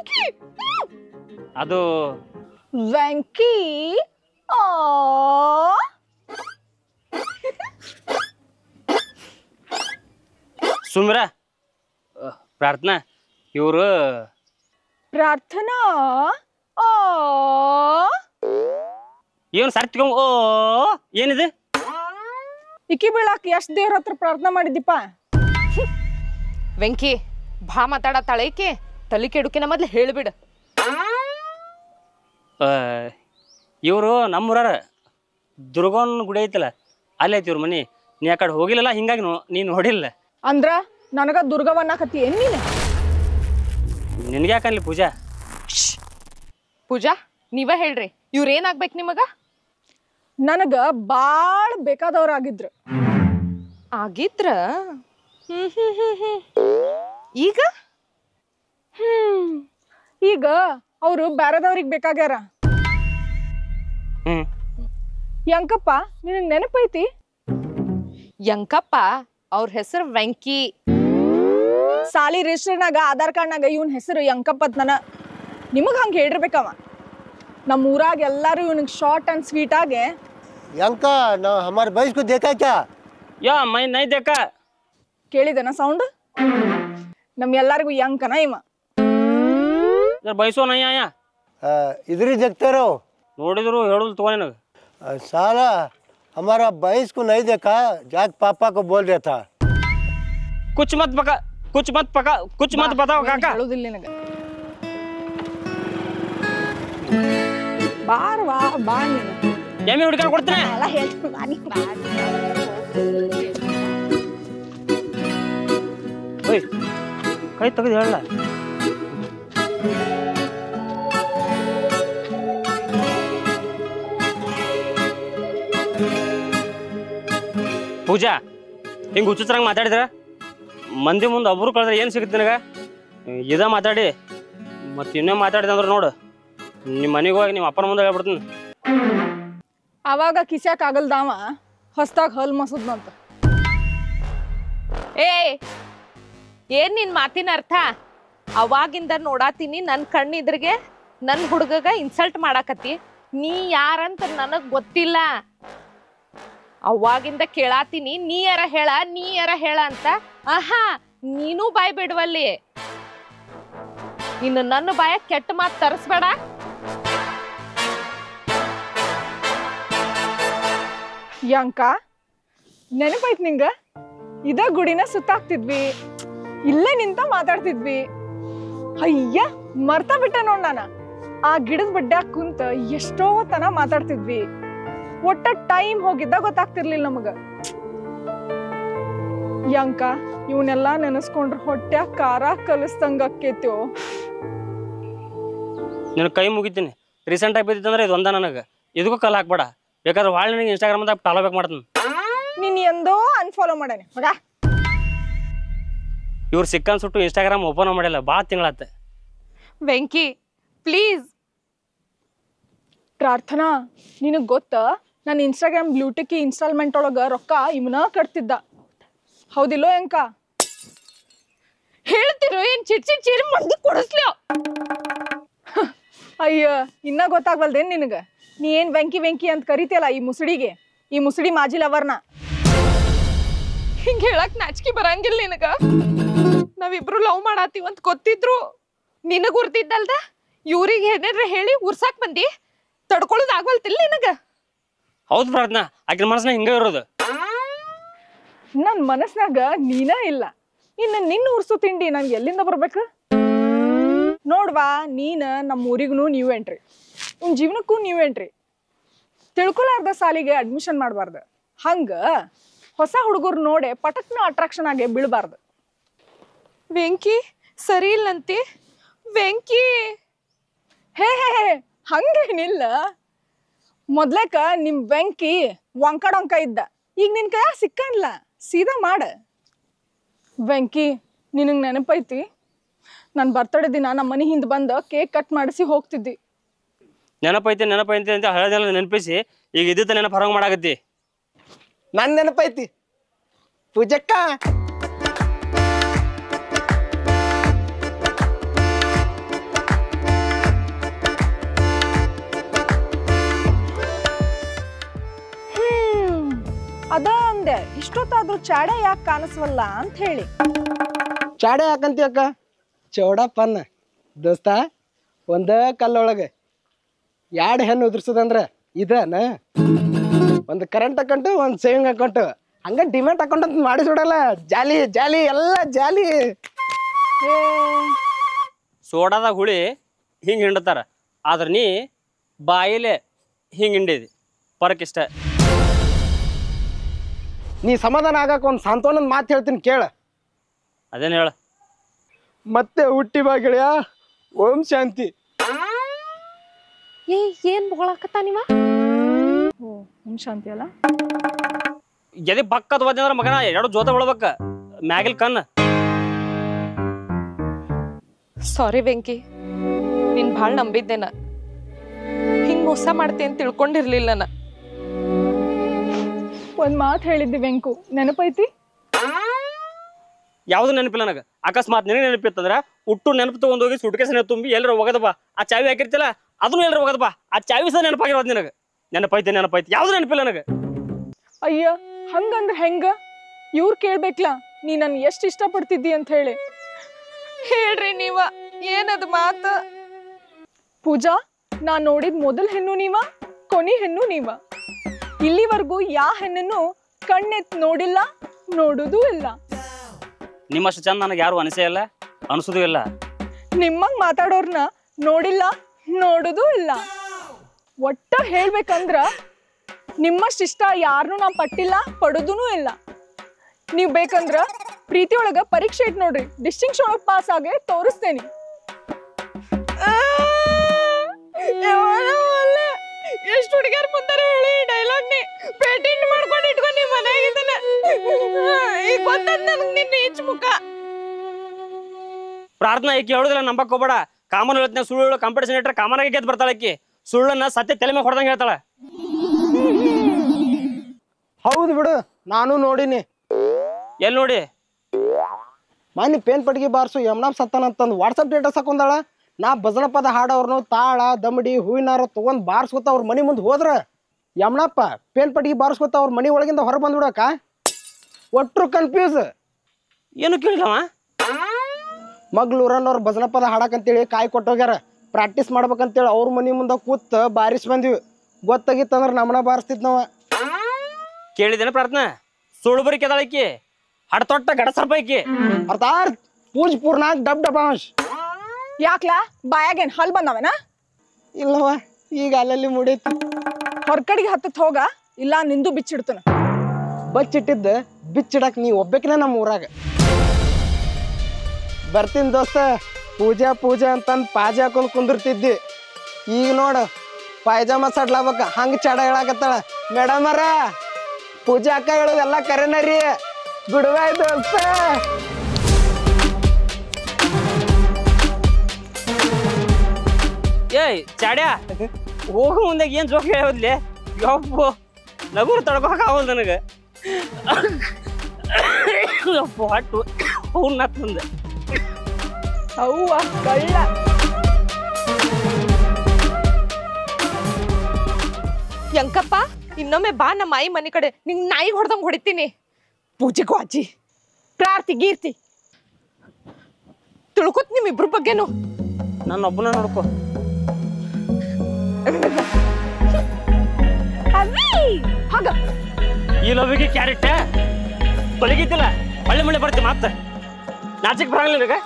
ವೆಂಕಿ ಅದು ವೆಂಕಿ ಆ ಸುಮ್ರ ಪ್ರಾರ್ಥನಾ ಇವರು ಪ್ರಾರ್ಥನಾ ಆ ಏನು ಸರ್ತಿಕೊಂಡ್ ಓ ಏನಿದೆ ಇಕ್ಕಿ ಬೀಳಾಕ ಎಷ್ಟ್ ದೇವ್ರ ಹತ್ರ ಪ್ರಾರ್ಥನಾ ಮಾಡಿದ್ದಿಪ್ಪ ವೆಂಕಿ ಬಾ ಮಾತಾಡತ್ತಾಳೆ ಈಕಿ ತಲೆ ಕೆಡುಕಿನ ಮೊದ್ಲು ಹೇಳ್ಬಿಡು ಇವರು ನಮ್ಮೂರಾರ ದುರ್ಗವನ್ ಗುಡಿ ಐತಲ್ಲ ಅಲ್ಲಿ ಐತಿ ಇವ್ರ ಮನಿ ನೀ ಆ ಕಡೆ ಹೋಗಿಲ್ಲಲ್ಲ ಹಿಂಗಾಗಿ ನೀನು ನೋಡಿಲ್ಲ ಅಂದ್ರ ನನಗ ದುರ್ಗವನ್ನಕತಿ ಏನ್ ನೀನು ನಿನ್ಗೆ ಯಾಕನ್ಲಿ ಪೂಜಾ ಪೂಜಾ ನೀವ ಹೇಳ್ರಿ ಇವ್ರೇನಾಗ್ಬೇಕು ನಿಮಗ ನನಗ ಬಾಳ್ ಬೇಕಾದವ್ರಾಗಿದ್ರು ಆಗಿದ್ರ ಈಗ ಈಗ ಅವ್ರು ಬ್ಯಾರದವ್ರಿಗೆ ಬೇಕಾಗ್ಯಾರ ಯಂಕಪ್ಪ ನಿನಗ್ ನೆನಪೈತಿ ಯಂಕಪ್ಪ ಅವ್ರ ಹೆಸರು ವೆಂಕಿ ಸಾಲಿ ರಿಜಿಸ್ಟರ್ನಾಗ ಆಧಾರ್ ಕಾರ್ಡ್ನಾಗ ಇವನ್ ಹೆಸರು ಯಂಕಪ್ಪತ್ ನಿಮಗ್ ಹಂಗ ಹೇಳಿರ್ಬೇಕವ ನಮ್ಮ ಊರಾಗ ಎಲ್ಲಾರು ಇವನಿಗೆ ಶಾರ್ಟ್ ಅಂಡ್ ಸ್ವೀಟ್ ಆಗಿ यंका ना हमारे भैंस को देखा क्या? या मैं नहीं देखा ಕೇಳಿದನ ಸೌಂಡ್ ನಮ್ ಎಲ್ಲರಿಗೂ ಯಂಕನ ಇವ इधर बैसो नहीं आया इधर ही देखते रहो ನೋಡಿದ್ರು ಹೇಳೋದು ತಗೋ ನನಗೆ साला हमारा भैंस को नहीं देखा जाके पापा को बोल रहा था कुछ मत बताओ काका ಹೇಳೋದಿಲ್ಲ ನಿನಗ ಬಾರ್ ವಾ ಬಾ ನೀನು ಎಮ್ಮೆ ಹುಡುಕಿ ಕೊಡ್ತೇನೆ ಎಲ್ಲ ಹೇಳ್ತೀನಿ ಬಾ ನೀನು ಓಯ್ ಕೈ ತೆಗೆದು ಹೇಳಲ್ಲ ಪೂಜಾ ಹಿಂಗೆ ಹುಚ್ಚುಚ್ರಂಗೆ ಮಾತಾಡಿದ್ರ ಮಂದಿ ಮುಂದೆ ಒಬ್ರು ಕಳೆದ್ರೆ ಏನು ಸಿಗುತ್ತೆ ನನಗೆ ಇದ ಮಾತಾಡಿ ಮತ್ತೆ ಇನ್ನೇ ಮಾತಾಡಿದೆ ಅಂದ್ರೆ ನೋಡು ನಿಮ್ಮ ಮನೆಗೆ ಹೋಗಿ ನಿಮ್ಮ ಅಪ್ಪನ ಮುಂದೆ ಹೇಳ್ಬಿಡ್ತೀನಿ ಅವಾಗ ಕಿಸ್ಯಾಕ್ ಆಗಲ್ದಾವ ಹೊಸ್ದಾಗ ಹಲ್ ಮಸದ್ನಂತ ಏನ್ ನಿನ್ ಮಾತಿನ ಅರ್ಥ ಅವಾಗಿಂದ ನೋಡಾತೀನಿ ನನ್ ಕಣ್ಣಿದ್ರಿಗೆ ನನ್ ಹುಡುಗಗ ಇನ್ಸಲ್ಟ್ ಮಾಡಾಕತ್ತಿ ನೀ ಯಾರಂತ ನನಗ್ ಗೊತ್ತಿಲ್ಲ ಅವಾಗಿಂದ ಕೇಳಾತೀನಿ ನೀ ಯಾರ ಹೇಳ ಅಂತ ಆಹಾ ನೀನು ಬಾಯ್ ಬಿಡುವಲ್ಲಿ ಇನ್ನು ನನ್ನ ಬಾಯ ಕೆಟ್ಟ ಮಾತು ತರಿಸ್ಬೇಡ ಯಂಕ ನೆನಪೈತ್ ನಿಂಗ ಇದ ಗುಡಿನ ಸುತ್ತಾಕ್ತಿದ್ವಿ ಇಲ್ಲೇ ನಿಂತ ಮಾತಾಡ್ತಿದ್ವಿ ಅಯ್ಯ ಮರ್ತ ಬಿಟ್ಟೆ ನೋಡ್ ನಾನ ಆ ಗಿಡದ ಬಡ್ಡ್ಯಾಗ ಕುಂತ ಎಷ್ಟೋ ತನ ಮಾತಾಡ್ತಿದ್ವಿ ಒಟ್ಟ ಟೈಮ್ ಹೋಗಿದ್ದ ಗೊತ್ತಾಗ್ತಿರ್ಲಿಲ್ಲ ನಮಗ ಯಂಕ ಇವನ್ನೆಲ್ಲಾ ನೆನೆಸ್ಕೊಂಡ್ರ ಹೊಟ್ಟ್ಯಾಗ ಖಾರ ಕಲಿಸ್ದಂಗ ಅಕ್ಕೇತ್ಯೋ ನಿನ್ನ ಕೈ ಮುಗಿತೀನಿ ರೀಸೆಂಟ್ ಆಗಿ ಬಿದ್ದಿತ್ತಂದ್ರೆ ಇದು ಒಂದ ನನಗೆ ಇದಕ್ಕೂ ಕಲ್ ಹಾಕ್ಬೇಡ ಬೇಕಾದ್ರೆ ಭಾಳ ನನಗೆ ಇನ್ಸ್ಟಾಗ್ರಾಮ್ದಾಗ ಫಾಲೋ ಬ್ಯಾಕ್ ಮಾಡ್ತೀನಿ ನೀನ್ ಎಂದೋ ಅನ್ಫಾಲೋ ಮಾಡಾನೆ ಮಗ ಇವ್ರು ಸಿಕ್ಕನ್ ಸುಟ್ಟು ಇನ್ಸ್ಟಾಗ್ರಾಮ್ ಓಪನ್ ಮಾಡಿಲ್ಲ ಭಾಳ ತಿಂಗಳಾತ ವೆಂಕಿ ಪ್ಲೀಸ್ ಪ್ರಾರ್ಥನಾ ನಿನಗ್ ಗೊತ್ತ ನಾನು ಇನ್ಸ್ಟಾಗ್ರಾಮ್ ಬ್ಲೂಟಿಕ್ ಇನ್ಸ್ಟಾಲ್ಮೆಂಟ್ ಒಳಗ ರೊಕ್ಕ ಇವನ ಕಟ್ತಿದ್ದ ಹೌದಿಲ್ಲೋ ಯಂಕ ಹೇಳ್ತಿರೋ ಏನ್ ಚಿರಿ ಮಂದಿ ಕೊಡಿಸ್ಲಿ ಅಯ್ಯ ಇನ್ನ ಗೊತ್ತಾಗ್ವಲ್ದೇನ್ ನಿನಗ ನೀ ಏನ್ ವೆಂಕಿ ವೆಂಕಿ ಅಂತ ಕರಿತಿಯಲ್ಲ ಈ ಮುಸುಡಿ ಮಾಜಿ ಲವರ್ನ ಹಿಂಗ ಹೇಳಕ್ ನಾಚಿಕೆ ಬರಂಗಿಲ್ಲ ನಿನಗ ನಾವಿಬ್ರು ಲವ್ ಮಾಡಾತೀವಿ ಅಂತ ಗೊತ್ತಿದ್ರು ನಿನಗ್ ಉರ್ತಿದ್ದಲ್ದ ಇವ್ರಿಗೆ ಏನಾರ ಹೇಳಿ ಉರ್ಸಾಕ್ ಬಂದಿ ತಡ್ಕೊಳ್ಳೋದು ಆಗ್ವಲ್ತಿಲ್ಲ ನಿನಗ ಹೌದು ಪ್ರಾರ್ಥನಾ ಆಕಿನ ಮನಸ್ಸಿನ ಹಿಂಗೆ ಇರೋದು ನನ್ ಮನಸ್ನಾಗ ನೀನ ಇಲ್ಲ ನಿನ್ನ ಉರ್ಸು ತಿಂಡಿ ನನ್ಗೆ ಎಲ್ಲಿಂದ ಬರ್ಬೇಕು ನೋಡ್ವಾ ನೀನ್ ನಮ್ಮ ಊರಿಗೂ ನ್ಯೂ ಎಂಟ್ರಿ ನಿನ್ ಜೀವನಕ್ಕೂ ನ್ಯೂ ಎಂಟ್ರಿ ತಿಳ್ಕೊಲಾರ್ದ ಸಾಲಿಗೆ ಅಡ್ಮಿಷನ್ ಮಾಡಬಾರ್ದು ಹಂಗ ಹೊಸ ಹುಡುಗರು ನೋಡೆ ಪಟಕ್ನ ಅಟ್ರಾಕ್ಷನ್ ಆಗಿ ಬೀಳ್ಬಾರ್ದು ವೆಂಕಿ ಸರಿ ಇಲ್ಲಂತಿ ವೆಂಕಿ ಹೇ ಹಂಗೇನಿಲ್ಲ ಮೊದ್ಲೇಕ ನಿಮ್ ವೆಂಕಿ ವಂಕಡೊಂಕ ಇದ್ದ ಈಗ ನಿನ್ ಕೈಯಾಗ ಸಿಕ್ಕನ್ಲ ಸೀದಾ ಮಾಡ ವೆಂಕಿ ನಿನಗ್ ನೆನಪೈತಿ ನನ್ ಬರ್ತಡೇ ದಿನ ನಮ್ಮ ಮನೆ ಹಿಂದ್ ಬಂದ ಕೇಕ್ ಕಟ್ ಮಾಡಿಸಿ ಹೋಗ್ತಿದ್ದಿ ನೆನಪೈತಿ ಅಂತ ಹಳೆದೆಲ್ಲ ನೆನಪಿಸಿ ಈಗ ಇದ್ದಿತ್ತ ನೆನಪು ಹೊರಗೆ ಮಾಡಾಕತ್ತಿ ನನ್ ನೆನಪೈತಿ ಪೂಜಕ್ಕ ಯಾರಾದ್ರೂ ಚಾಡ ಯಾಕೆ ಕಾಣಿಸ್ವಲ್ಲ ಅಂತ ಹೇಳಿ. ಚಾಡೆ ಯಾಕಂತಿ ಅಕ್ಕ? ಚೌಡಪ್ಪನ್ನ ದೋಸ್ತ, ಒಂದ ಕಲ್ಲೊಳಗೆ 2 ಹೆಣ್ಣು ಉದುರ್ಸೋದಂದ್ರ ಇದನ? ಒಂದು ಕರೆಂಟ್ ಅಕೌಂಟು, ಒಂದು ಸೇವಿಂಗ್ ಅಕೌಂಟು, ಹಂಗ ಡಿಮ್ಯಾಟ್ ಅಕೌಂಟ್ ಅಂತ ಮಾಡಿಸ್ಬಿಡಲ್ಲ. ಜಾಲಿ ಜಾಲಿ ಎಲ್ಲ ಜಾಲಿ. ಸೋಡಾದಾಗ ಹುಳಿ ಹಿಂಗೆ ಹಿಂಡ್ತಾರ, ಆದ್ರೆ ನೀ ಬಾಯಿಲೆ ಹಿಂಗೆ ಹಿಂಡಿದಿ. ಪರಕ್ ಇಷ್ಟ. ನೀ ಸಮಾಧಾನ ಆಗಕ್ಕೆ ಒಂದು ಸಾಂತ್ವನದ ಮಾತು ಹೇಳ್ತೀನಿ ಕೇಳ. ಅದೇನು ಹೇಳ. ಮತ್ತೆ ಹುಟ್ಟಿ ಬಾ ಗೆಳೆಯ, ಓಂ ಶಾಂತಿ. ಏನ್ ಬೊಗಳಾಕತ್ತ ನೀವ? ಓಂ ಶಾಂತಿ ಅಲ್ಲ. ಎದಿ ಪಕ್ಕದ ಬಂದ್ರೆ ಮಗನ 2 ಜೋತ ಬಿಡ್ಬೇಕ ಮ್ಯಾಗಿಲ್ ಕಣ್ಣು. ಸಾರಿ ವೆಂಕಿ, ನೀನ್ ಭಾಳ ನಂಬಿದ್ದೇನ. ಹಿಂಗ್ ಮೋಸ ಮಾಡ್ತೆ ಅಂತ ತಿಳ್ಕೊಂಡಿರ್ಲಿಲ್ಲ ನಾ. ಒಂದ್ ಮಾತು ಹೇಳಿದ್ದಿ ವೆಂಕು, ನೆನಪೈತಿ? ಯಾವ್ದು ನೆನಪಿಲ್ಲ ನನಗೆ. ಅಕಸ್ಮಾತ್ ನಿನಗೆ ನೆನಪಿತ್ತಂದ್ರ ಉಟ್ಟು ನೆನಪು ತಗೊಂಡೋಗಿ ಸುಟ್ಕೇಸನೆ ತುಂಬಿ ಎಲ್ಲರ ಒಗದ ಬಾ. ಆ ಚಾವಿ ಹಾಕಿರ್ತಿಲ್ಲ ಅದನ್ನು ಎಲ್ಲರ ಒಗದ ಬಾ. ಆ ಚಾವಿ ಸಹ ನೆನಪಾಗಿರೋದು ನಿನಗೆ. ನೆನಪೈತಿ ಯಾವ್ದು ನೆನಪಿಲ್ಲ ನನಗೆ. ಅಯ್ಯ, ಹಂಗಂದ್ರ ಹೆಂಗ? ಇವ್ರು ಕೇಳ್ಬೇಕ್ಲಾ ನೀ ನನ್ ಎಷ್ಟ್ ಇಷ್ಟಪಡ್ತಿದ್ದಿ ಅಂತ ಹೇಳಿ. ಹೇಳ್ರಿ ನೀವ, ಏನದು ಮಾತ? ಪೂಜಾ, ನಾ ನೋಡಿದ ಮೊದಲ್ ಹೆಣ್ಣು ನೀವ, ಕೊನಿ ಹೆಣ್ಣು ನೀವ. ಇಲ್ಲಿವರೆಗೂ ಯಾ ಹೆಣ್ಣನ್ನು ಕಣ್ಣೆತ್ ನೋಡಿಲ್ಲ, ನೋಡುದೂ ಇಲ್ಲ. ನಿಮ್ಮಷ್ಟು ಚಂದ ನನಗೆ ಯಾರು ಅನಿಸೇ ಇಲ್ಲ, ಅನಿಸೋದು ಇಲ್ಲ. ನಿಮ್ಮಂಗ್ ಮಾತಾಡೋರ್ನ ನೋಡಿಲ್ಲ, ನೋಡುದೂ ಇಲ್ಲ. ಒಟ್ಟ ಹೇಳ್ಬೇಕಂದ್ರ ನಿಮ್ಮಷ್ಟ ಇಷ್ಟ ಯಾರನ್ನೂ ನಾ ಪಟ್ಟಿಲ್ಲ, ಪಡೋದೂ ಇಲ್ಲ. ನೀವ್ ಬೇಕಂದ್ರ ಪ್ರೀತಿ ಒಳಗ ಪರೀಕ್ಷೆ ಇಟ್ ನೋಡ್ರಿ, ಡಿಸ್ಟಿಂಕ್ಷನ್ ಒಳಗ್ ಪಾಸ್ ಆಗಿ ತೋರಿಸ್ತೇನಿ. ಎಷ್ಟು ಹುಡುಗಿಯರ್ ಮುಂದಾರ ಹೇಳಿ ಡೈಲಾಗ್ ನೀ ಪೇಟೆಂಟ್ ಮಾಡ್ಕೊಂಡು ಇಟ್ಕೊಂಡು ನೀ ಮನೆಯಾಗಿದ್ದಾನೆ. ಈಗ ಗೊತ್ತದ ನನಗೆ ನಿನ್ನ ಈಚ್ ಮುಖ. ಪ್ರಾರ್ಥನಾ ಈಕಿ ಹೇಳುದಿಲ್ಲ, ನಂಬಕ್ ಹೋಗ್ಬೇಡ. ಕಾಮನ್ ಹೇಳ್ತಾನೆ ಸುಳ್ಳು ಕಾಂಪಿಟೇಷನ್ ಇಟ್ರೆ ಕಾಮನಾಗಿ ಗೆದ್ದು ಬರ್ತಾಳೆ ಆಕಿ. ಸುಳ್ಳನ್ನ ಸತ್ಯ ತಲೆ ಮೇಲೆ ಹೊಡೆದಂಗೆ ಹೇಳ್ತಾಳೆ. ಹೌದು ಬಿಡು, ನಾನು ನೋಡಿನಿ. ಎಲ್ಲಿ ನೋಡಿ? ಮಾನಿ ಪೇನ್ ಪಟ್ಗಿ ಬಾರ್ಸು ಯಮ್ನಾಪ್ ಸತ್ತಾನಂತಂದು ವಾಟ್ಸಪ್ ಡೇಟಸ್ ಹಾಕೊಂಡಾಳ. ನಾ ಭಜನ ಪದ ಹಾಡೋರ್ನು ತಾಳ ದಮಡಿ ಹೂವಿನಾರ ತಗೊಂಡ್ ಬಾರ್ಸ್ಕೊತ ಅವ್ರ ಮನಿ ಮುಂದೆ ಹೋದ್ರ ಯಮ್ನಪ್ಪ ಪೇನ್ ಪಟ್ಗಿ ಬಾರ್ಸ್ಕೊತ ಅವ್ರ ಮನಿ ಒಳಗಿಂದ ಹೊರ ಬಂದ್ಬಿಡಕ. ಒಟ್ರು ಕನ್ಫ್ಯೂಸ್. ಏನು ಕೇಳಿದವ? ಮಗ್ಳೂರನ್ನವ್ರ ಭಜನ ಪದ ಹಾಡಕಂತೇಳಿ ಕಾಯಿ ಕೊಟ್ಟೋಗ್ಯಾರ. ಪ್ರಾಕ್ಟೀಸ್ ಮಾಡ್ಬೇಕಂತೇಳಿ ಅವ್ರ ಮನಿ ಮುಂದೆ ಕೂತ್ ಬಾರಿಸ್ ಬಂದ್ವಿ. ಗೊತ್ತಾಗಿತ್ತಂದ್ರ ನಮ್ಮನ ಬಾರಿಸ್ತಿದ್ ನಾವ. ಕೇಳಿದೇನ ಪ್ರಾರ್ಥನಾ? ಸುಳ್ಳು ಬರಿ ಕೆದಾಳಕಿ, ಹಡತೊಟ್ಟ ಗಡಸರ್ ಪೈಕಿ. ಅರ್ಥಾತ್ ಪೂಜ್ ಪೂರ್ನಾಗ ಡಬ್ ಡಬಾಂಶ್. ಯಾಕ್ಲಾ ಬಾಯಾಗೇನ್ ಹಲ್ ಬಂದವನ? ಇಲ್ಲವ, ಈಗ ಅಲ್ಲಲ್ಲಿ ಮುಡೈತಿ. ಹೊರಕಡಿಗೆ ಹತ್ತತ್ ಹೋಗ, ಇಲ್ಲ ನಿಂದು ಬಿಚ್ಚಿಡ್ತನ. ಬಚ್ಚಿಟ್ಟಿದ್ದ ಬಿಚ್ಚಿಡಕ್ ನೀ ಒಬ್ಬಕಿನ ನಮ್ಮ ಊರಾಗ. ಬರ್ತೀನಿ ದೋಸ್ತ, ಪೂಜಾ ಪೂಜಾ ಅಂತಂದು ಪಾಜಿ ಹಾಕೊಂಡ್ ಕುಂದಿರ್ತಿದ್ದಿ. ಈಗ ನೋಡು ಪಾಯ್ಜಾಮ ಸಡ್ಲಾಬೇಕ ಹಂಗ ಚಡ ಹೇಳಾಕತ್ತಾಳ. ಮೇಡಮ್ ಅರ ಪೂಜಾ ಅಕ್ಕ ಹೇಳೋದೆಲ್ಲ ಕರೆನರಿ. ಗುಡ್ ಬೈ ದೋಸ್ತ. ಏಯ್ ಚಾಡ್ಯಾ, ಹೋಗು ಮುಂದಾಗ ಏನ್ ಜೋಕ್ ಹೇಳೋದ್ಲಿ? ಯಪ್ಪು ನಗುರು ತಡ್ಕೋಕ್ ಆಗೋದು ನನಗೆ. ಯಪ್ಪು ಹಟ್ಟು ಅವ್ನ ತಂದೆ. ಅವ್ವ ಕಳ್ಳ. ಯಂಕಪ್ಪ, ಇನ್ನೊಮ್ಮೆ ಬಾ ನಮ್ಮ ಆಯಿ ಮನೆ ಕಡೆ, ನಿಂಗೆ ನಾಯಿ ಹೊಡೆದಂಗೆ ಹೊಡಿತೀನಿ. ಪೂಜೆಗೂ ಅಜ್ಜಿ ಪ್ರಾರ್ಥಿ ಗೀರ್ತಿ ತಿಳ್ಕೊತ್ ನಿಮ್ಮಿಬ್ರ ಬಗ್ಗೆನು. ನನ್ನ ಒಬ್ಬನ ನೋಡ್ಕೊ. ಹಾಗ ಈ ಲವಿಗೆ ಕ್ಯಾರೆಟ್ ತೊಲಗಿತಿಲ್ಲ, ಮಳೆ ಮಳೆ ಬರ್ತಿ. ಮತ್ತೆ ನಾಚಿಕ್ ಬರಂಗಿಲ್ಲ ನಿನಗೆ?